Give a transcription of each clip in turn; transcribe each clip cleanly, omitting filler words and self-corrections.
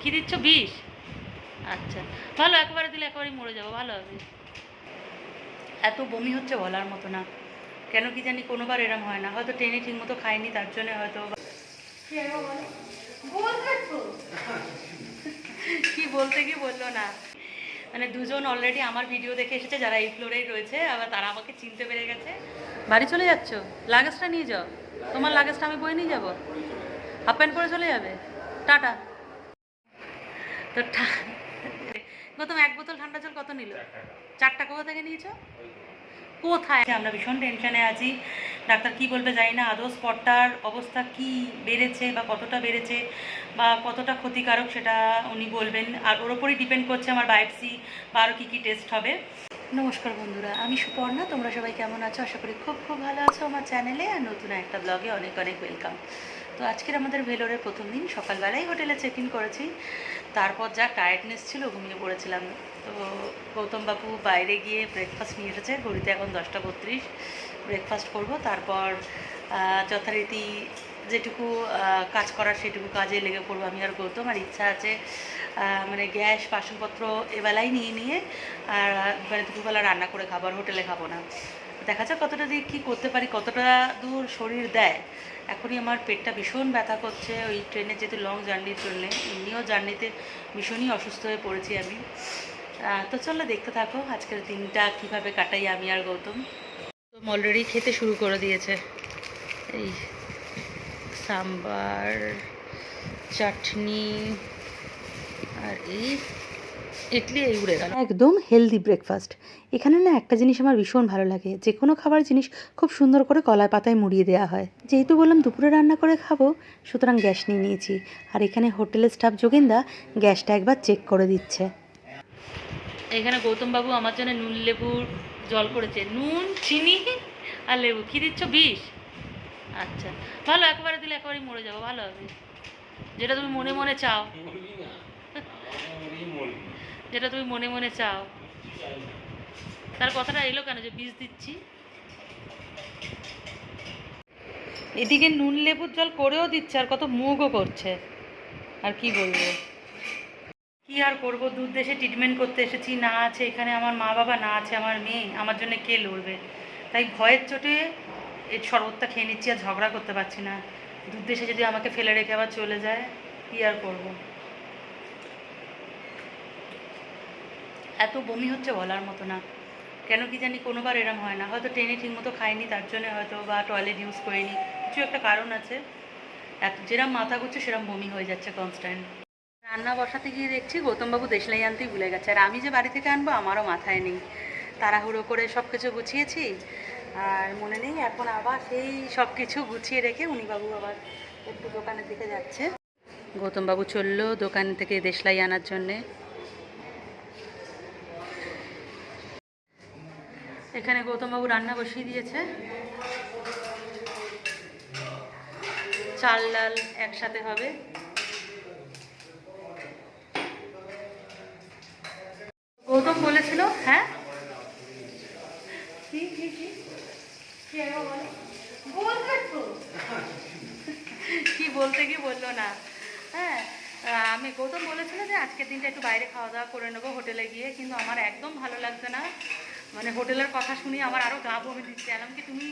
কি দিচ্ছ? বিষ? আচ্ছা, ভালো, একবারে দিলে একেবারেই মরে যাবো, ভালো হবে। এত বমি হচ্ছে বলার মতো না, কেন কি জানি কোনোবার এরম হয় না, হয়তো ট্রেনে ঠিক মতো খাইনি তার জন্য হয়তো। কি বলতে কি বললো না, মানে দুজন অলরেডি আমার ভিডিও দেখে এসেছে যারা এই ফ্লোরেই রয়েছে, আবার তারা আমাকে চিনতে পেরে গেছে। বাড়ি চলে যাচ্ছ? লাগেজটা নিয়ে যাও, তোমার লাগেজটা আমি বয়ে নিয়ে যাবো। হাফ প্যান্ট পরে চলে যাবে? টাটা। তো গৌতম, এক বোতল ঠান্ডা জল কত নিল? 4 টাকা কোথা থেকে নিয়েছো? কোথায়? আমরা ভীষণ টেনশনে আছি, ডাক্তার কি বলবে জানি না। আদৌ স্পটটার অবস্থা কি বেড়েছে বা কতটা বেড়েছে বা কতটা ক্ষতিকারক সেটা উনি বলবেন, আর ওর ওপরই ডিপেন্ড করছে আমার বায়োপসি বা আরও কী কী টেস্ট হবে। নমস্কার বন্ধুরা, আমি সুপর্ণা। তোমরা সবাই কেমন আছো? আশা করি খুব খুব ভালো আছো আমার চ্যানেলে আর নতুন একটা ব্লগে অনেক অনেক ওয়েলকাম। তো আজকের আমাদের ভেলোরের প্রথম দিন, সকালবেলায় হোটেলে চেক ইন করেছি, তারপর যা টায়ার্ডনেস ছিল ঘুমিয়ে পড়েছিলাম। তো গৌতমবাবু বাইরে গিয়ে ব্রেকফাস্ট নিয়ে এসেছে, ঘড়িতে এখন 10টা 32। ব্রেকফাস্ট করব, তারপর যথারীতি যেটুকু কাজ করার সেটুকু কাজে লেগে পড়বো আমি আর গৌতম। আর ইচ্ছা আছে মানে গ্যাস বাসনপত্র এবেলায় নিয়ে নিয়ে আর মানে দুপুরবেলা রান্না করে খাবার, হোটেলে খাবো না। দেখা যাক কতটা দিয়ে কী করতে পারি, কতটা দূর শরীর দেয়। এখনই আমার পেটটা ভীষণ ব্যথা করছে, ওই ট্রেনে যেহেতু লং জার্নির জন্যে, এমনিও জার্নিতে ভীষণই অসুস্থ হয়ে পড়েছি আমি। তো চলো দেখতে থাকো আজকের দিনটা কিভাবে কাটাই আমি আর গৌতম। অলরেডি খেতে শুরু করে দিয়েছে, এই সাম্বার, চাটনি আর এই ইডলি, এই উড়ে গেল। একদম হেলদি ব্রেকফাস্ট। এখানে না একটা জিনিস আমার ভীষণ ভালো লাগে, যে কোনো খাবার জিনিস খুব সুন্দর করে কলাই পাতায় মুড়িয়ে দেওয়া হয়। যেহেতু বললাম দুপুরে রান্না করে খাবো, সুতরাং গ্যাস নিয়ে নিয়েছি। আর এখানে হোটেলের স্টাফ যোগেনদা গ্যাসটা একবার চেক করে দিচ্ছে। এখানে গৌতমবাবু আমার জন্য নুন লেবুর জল করেছে, নুন চিনি আর লেবু। কী দিচ্ছ? বিষ? আচ্ছা, ভালো, একবারে দিলে একেবারেই মরে যাবো, ভালো হবে। যেটা তুমি মনে মনে চাও, যেটা তুমি মনে মনে চাও। তার কথাটা এলো কেন যে বিষ দিচ্ছি? এদিকে নুন লেবুর জল করেও দিচ্ছে আর কত মুখও করছে, আর কি বলবো। কি আর করব, দূর দেশে ট্রিটমেন্ট করতে এসেছি, না আছে এখানে আমার মা বাবা, না আছে আমার মেয়ে, আমার জন্য কে লড়বে? তাই ভয়ের চোটে এই শরবতটা খেয়ে নিচ্ছি, আর ঝগড়া করতে পারছি না। দূর দেশে যদি আমাকে ফেলে রেখে আবার চলে যায়, কি আর করব। এত বমি হচ্ছে বলার মতো না, কেন কি জানি কোনোবার এরম হয় না, হয়তো ট্রেনে ঠিক মতো খাইনি তার জন্য হয়তো, বা টয়লেট ইউজ করিনি, কিছু একটা কারণ আছে। এত যেরম মাথা ঘুরছে সেরম বমি হয়ে যাচ্ছে কনস্ট্যান্ট। রান্না বসাতে গিয়ে দেখছি গৌতমবাবু দেশলাই আনতেই ভুলে গেছে, আর আমি যে বাড়ি থেকে আনবো আমারও মাথায় নেই। তাড়াহুড়ো করে সব কিছু গুছিয়েছি আর মনে নেই, এখন আবার সেই সব কিছু গুছিয়ে রেখে উনিবাবু আবার একটু দোকানের দিকে যাচ্ছে। গৌতমবাবু চললো দোকান থেকে দেশলাই আনার জন্যে। এখানে গৌতমবাবু রান্না বসিয়ে দিয়েছে, চাল ডাল একসাথে হবে। গৌতম বলেছিল, হ্যাঁ কি বলতে কি বললো না। হ্যাঁ, আমি গৌতম বলেছিল যে আজকের দিনটা একটু বাইরে খাওয়া দাওয়া করে নেবো হোটেলে গিয়ে, কিন্তু আমার একদম ভালো লাগছে না। মানে হোটেলের কথা শুনি আমার আরও গা বমি দিচ্ছে। এমনকি তুমি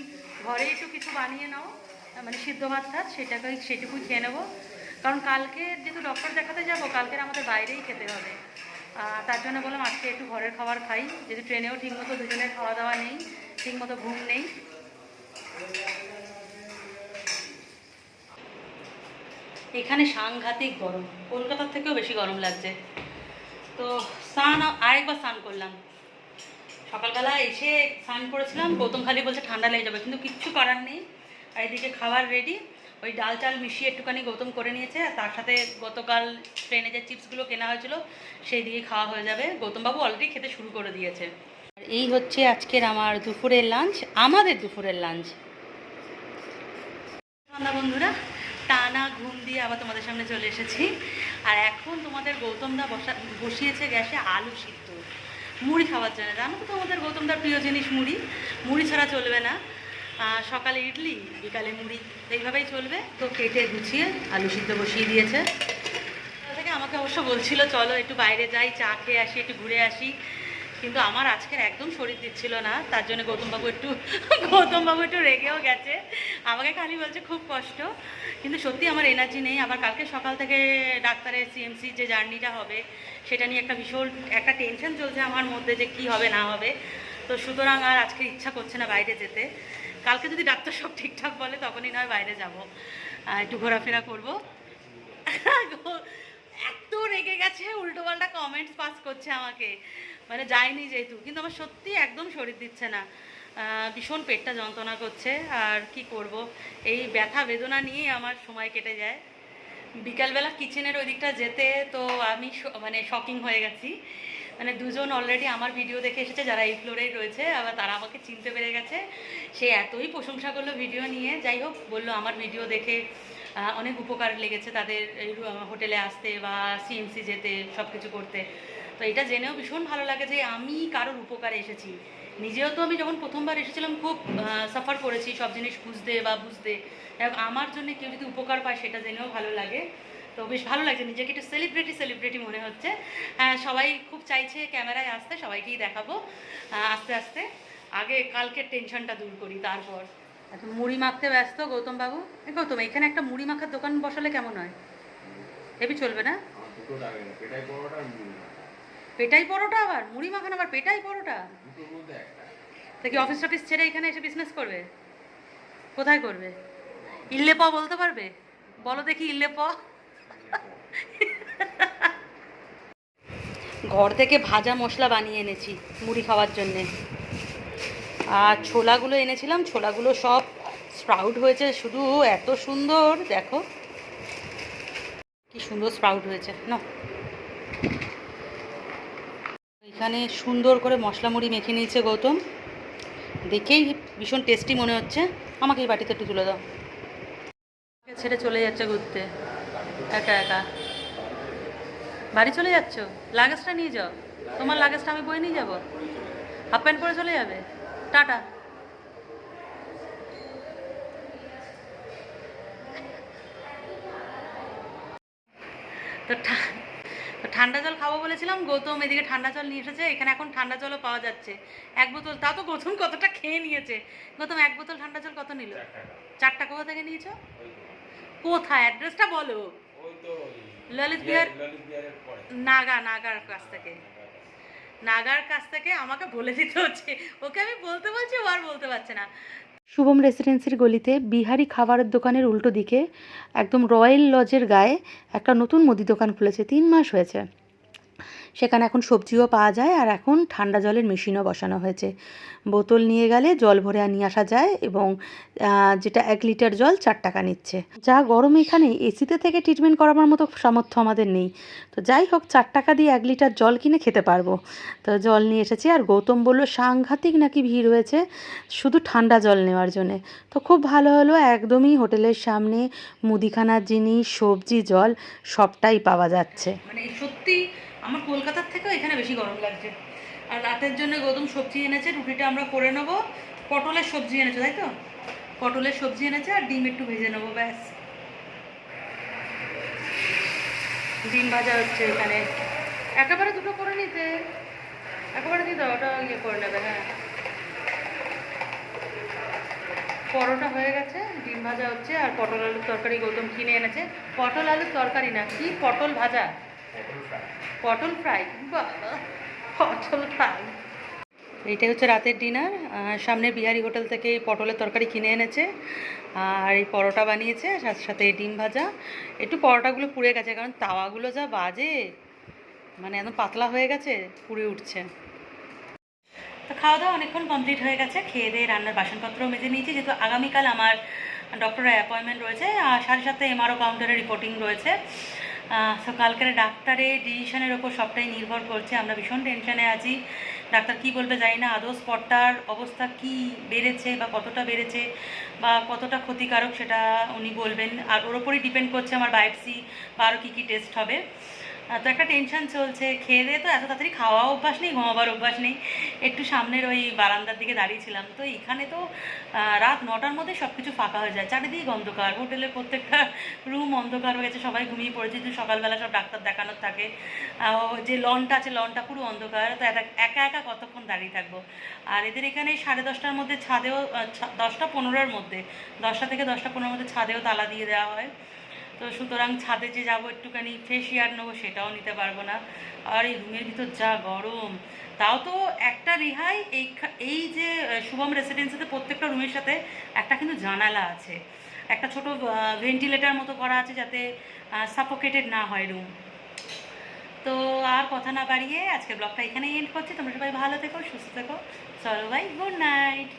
ঘরে একটু কিছু বানিয়ে নাও, মানে সিদ্ধ ভাত টাত, সেটুকুই খেয়ে নেবো। কারণ কালকে যেহেতু ডক্টর দেখাতে যাবো, কালকের আমাদের বাইরেই খেতে হবে। তার জন্য বললাম আজকে একটু ঘরের খাবার খাই, যেহেতু ট্রেনেও ঠিকমতো দুজনের খাওয়া দাওয়া নেই, ঠিকমতো ঘুম নেই। এখানে সাংঘাতিক গরম, কলকাতার থেকেও বেশি গরম লাগছে। তো আরেকবার স্নান করলাম, সকালবেলা এসে স্নান করেছিলাম। গৌতম খালি বলছে ঠান্ডা লেগে যাবে, কিন্তু কিচ্ছু করার নেই। আর এদিকে খাবার রেডি, ওই ডাল চাল মিশিয়ে একটুখানি গৌতম করে নিয়েছে, আর তার সাথে গতকাল ট্রেনে যে চিপসগুলো কেনা হয়েছিল সেই দিকে খাওয়া হয়ে যাবে। গৌতমবাবু অলরেডি খেতে শুরু করে দিয়েছে। আর এই হচ্ছে আজকের আমার দুপুরের লাঞ্চ, আমাদের দুপুরের লাঞ্চ। বন্ধুরা, টানা ঘুম দিয়ে আবার তোমাদের সামনে চলে এসেছি। আর এখন তোমাদের গৌতমদা বসিয়েছে গ্যাসে আলু সিদ্ধ মুড়ি খাওয়ার জন্য। জানো তো তোমাদের গৌতমদার প্রিয় জিনিস মুড়ি, মুড়ি ছাড়া চলবে না। সকালে ইডলি, বিকালে মুড়ি, এইভাবেই চলবে। তো কেটে গুছিয়ে আলু সিদ্ধ বসিয়ে দিয়েছে। থেকে আমার আমাকে অবশ্য বলছিল চলো একটু বাইরে যাই, চা খেয়ে আসি, একটু ঘুরে আসি, কিন্তু আমার আজকের একদম শরীর দিচ্ছিল না। তার জন্য গৌতমবাবু একটু রেগেও গেছে, আমাকে খালি বলছে খুব কষ্ট, কিন্তু সত্যি আমার এনার্জি নেই। আবার কালকে সকাল থেকে ডাক্তারের সিএমসি যে জার্নিটা হবে সেটা নিয়ে একটা ভীষণ একটা টেনশন চলছে আমার মধ্যে যে কি হবে না হবে। তো সুতরাং আর আজকে ইচ্ছা করছে না বাইরে যেতে। কালকে যদি ডাক্তার সব ঠিকঠাক বলে তখনই নয় বাইরে যাব, একটু ঘোরাফেরা করবো। এত রেগে গেছে, উল্টোপাল্টা কমেন্টস পাস করছে আমাকে, মানে যায়নি যেহেতু, কিন্তু আমার সত্যি একদম শরীর দিচ্ছে না, ভীষণ পেটটা যন্ত্রণা করছে। আর কি করব, এই ব্যথা বেদনা নিয়েই আমার সময় কেটে যায়। বিকালবেলা কিচেনের ওই দিকটা যেতে তো আমি মানে শকিং হয়ে গেছি। মানে দুজন অলরেডি আমার ভিডিও দেখে এসেছে যারা এই ফ্লোরেই রয়েছে, আবার তারা আমাকে চিনতে পেরে গেছে। সে এতই প্রশংসা করলো ভিডিও নিয়ে, যাই হোক বললো আমার ভিডিও দেখে অনেক উপকার লেগেছে তাদের এই হোটেলে আসতে বা সিএমসি যেতে, সব কিছু করতে। তো এটা জেনেও ভীষণ ভালো লাগে যে আমি কারোর উপকারে এসেছি। নিজেও তো আমি যখন প্রথমবার এসেছিলাম খুব সাফার করেছি সব জিনিস বুঝতে বা বুঝতে, আমার জন্য কেউ যদি উপকার পায় সেটা জেনেও ভালো লাগে। তো বেশ ভালো লাগছে, নিজেকে একটু সেলিব্রিটি মনে হচ্ছে। হ্যাঁ, সবাই খুব চাইছে ক্যামেরায় আসতে, সবাইকেই দেখাবো আস্তে আস্তে। আগে কালকের টেনশনটা দূর করি, তারপর। এখন মুড়ি মাখতে ব্যস্ত গৌতম বাবু। গৌতম, এখানে একটা মুড়ি মাখার দোকান বসালে কেমন হয়? হেবি চলবে না? পেটাই পরোটা, আবার মুড়ি মাখান, আবার পেটাই পরোটা। তা কি অফিস টফিস ছেড়ে এখানে এসে বিজনেস করবে? কোথায় করবে? ইল্লে প বলতে পারবে? বলো দেখি ইল্লে প। ঘর থেকে ভাজা মশলা বানিয়ে এনেছি মুড়ি খাওয়ার জন্যে। আর ছোলাগুলো এনেছিলাম, ছোলাগুলো সব স্প্রাউট হয়েছে, শুধু এত সুন্দর, দেখো কি সুন্দর স্প্রাউট হয়েছে না। এখানে সুন্দর করে মশলা মুড়ি মেখে নিয়েছে গৌতম, দেখেই ভীষণ টেস্টি মনে হচ্ছে। আমাকে এই বাটিতে একটু তুলে দাও। ছেড়ে চলে যাচ্ছে ঘুরতে একা একা। বাড়ি চলে যাচ্ছ? লাগেজটা নিয়ে যাও, তোমার লাগেজটা আমি বয়ে নিয়ে যাবো। হাফ প্যান্ট পরে চলে যাবে? টাটা। তো ঠান্ডা জল খাবো বলেছিলাম, গৌতম এদিকে ঠান্ডা জল নিয়ে এসেছে। এখানে এখন ঠান্ডা জলও পাওয়া যাচ্ছে 1 বোতল। তা তো গৌতম কতটা খেয়ে নিয়েছে। গৌতম 1 বোতল ঠান্ডা জল কত নিল? 4 টাকা। কোথা থেকে নিয়েছো? কোথায়? অ্যাড্রেসটা বলো। ললিত বিহার, নাগার কাছ থেকে আমাকে বলে দিতে হচ্ছে। ওকে আমি বলতে বলছি, ও আর বলতে পারছে না। শুভম রেসিডেন্সির গলিতে বিহারি খাবারের দোকানের উল্টো দিকে একদম রয়্যাল লজের গায়ে একটা নতুন মুদি দোকান খুলেছে, 3 মাস হয়েছে। সেখানে এখন সবজিও পাওয়া যায়, আর এখন ঠান্ডা জলের মেশিনও বসানো হয়েছে। বোতল নিয়ে গেলে জল ভরে নিয়ে আসা যায়, এবং যেটা 1 লিটার জল 4 টাকা নিচ্ছে। যা গরম এখানে, এসিতে থেকে ট্রিটমেন্ট করাবার মতো সামর্থ্য আমাদের নেই। তো যাই হোক, 4 টাকা দিয়ে 1 লিটার জল কিনে খেতে পারবো। তো জল নিয়ে এসেছি, আর গৌতম বললো সাংঘাতিক নাকি ভিড় হয়েছে শুধু ঠান্ডা জল নেওয়ার জন্যে। তো খুব ভালো হলো, একদমই হোটেলের সামনে মুদিখানার জিনিস, সবজি, জল সবটাই পাওয়া যাচ্ছে। মানে সত্যি আমার কলকাতার থেকেও এখানে বেশি গরম লাগছে। আর রাতের জন্য গৌতম সবজি এনেছে, রুটিটা আমরা করে নেবো। পটলের সবজি এনেছে, তাই তো? পটলের সবজি এনেছে, আর ডিম একটু ভেজে নেবো, ব্যাস। ডিম ভাজা হচ্ছে এখানে। একেবারে দুটো করে নিতে, একেবারে দিতে ওটা ইয়ে করে নেবে। হ্যাঁ, পরোটা হয়ে গেছে, ডিম ভাজা হচ্ছে, আর পটল আলুর তরকারি গৌতম কিনে এনেছে। পটল আলুর তরকারি না, কি পটল ভাজা, পটল ফ্রাই। পটল ফ্রাই। এইটাই হচ্ছে রাতের ডিনার। সামনে বিহারি হোটেল থেকে পটলের তরকারি কিনে এনেছে, আর এই পরোটা বানিয়েছে, সাথে সাথে ডিম ভাজা। একটু পরোটাগুলো পুড়ে গেছে, কারণ তাওয়াগুলো যা বাজে, মানে একদম পাতলা হয়ে গেছে, পুড়ে উঠছে। তো খাওয়া দাওয়া অনেকক্ষণ কমপ্লিট হয়ে গেছে, খেয়ে দিয়ে রান্নার বাসনপত্রও মেজে নিয়েছি, যেহেতু আগামীকাল আমার ডক্টরের অ্যাপয়েন্টমেন্ট রয়েছে, আর 7:30 এমআরও কাউন্টারে রিপোর্টিং রয়েছে। তো কালকের ডাক্তারের ডিসিশনের ওপর সবটাই নির্ভর করছে। আমরা ভীষণ টেনশনে আছি, ডাক্তার কি বলবে জানি না। আদৌ স্পটটার অবস্থা কি বেড়েছে, বা কতটা বেড়েছে, বা কতটা ক্ষতিকারক, সেটা উনি বলবেন। আর ওর ওপরই ডিপেন্ড করছে আমার বায়োপসি বা আরও কী কী টেস্ট হবে। তো একটা টেনশন চলছে, খেয়ে দিয়ে তো এত তাড়াতাড়ি খাওয়া অভ্যাস নেই, ঘুমাবার অভ্যাস নেই। একটু সামনের ওই বারান্দার দিকে দাঁড়িয়েছিলাম, তো এখানে তো রাত 9টার মধ্যে সব কিছু ফাঁকা হয়ে যায়, চারিদিক অন্ধকার, হোটেলের প্রত্যেকটা রুম অন্ধকার হয়ে গেছে, সবাই ঘুমিয়ে পড়েছে, কিন্তু সকালবেলা সব ডাক্তার দেখানোর থাকে। যে লনটা আছে লনটা পুরো অন্ধকার, তো একা একা কতক্ষণ দাঁড়িয়ে থাকবো। আর এদের এখানে 10:30টার মধ্যে ছাদেও 10টা 15-এর মধ্যে, 10টা থেকে 10টা 15-এর মধ্যে ছাদেও তালা দিয়ে দেওয়া হয়। তো সুতরাং ছাদে যে যাবো একটুখানি ফ্রেশ এয়ার নেবো, সেটাও নিতে পারবো না। আর এই রুমের ভিতর যা গরম, তাও তো একটা রেহাই, এই যে শুভম রেসিডেন্সিতে প্রত্যেকটা রুমের সাথে একটা কিন্তু জানালা আছে, একটা ছোট ভেন্টিলেটার মতো করা আছে, যাতে সাফোকেটেড না হয় রুম। তো আর কথা না বাড়িয়ে আজকে ব্লগটা এখানেই এন্ড করছি। তোমরা সবাই ভালো থেকো, সুস্থ থেকো। চলো ভাই, গুড নাইট।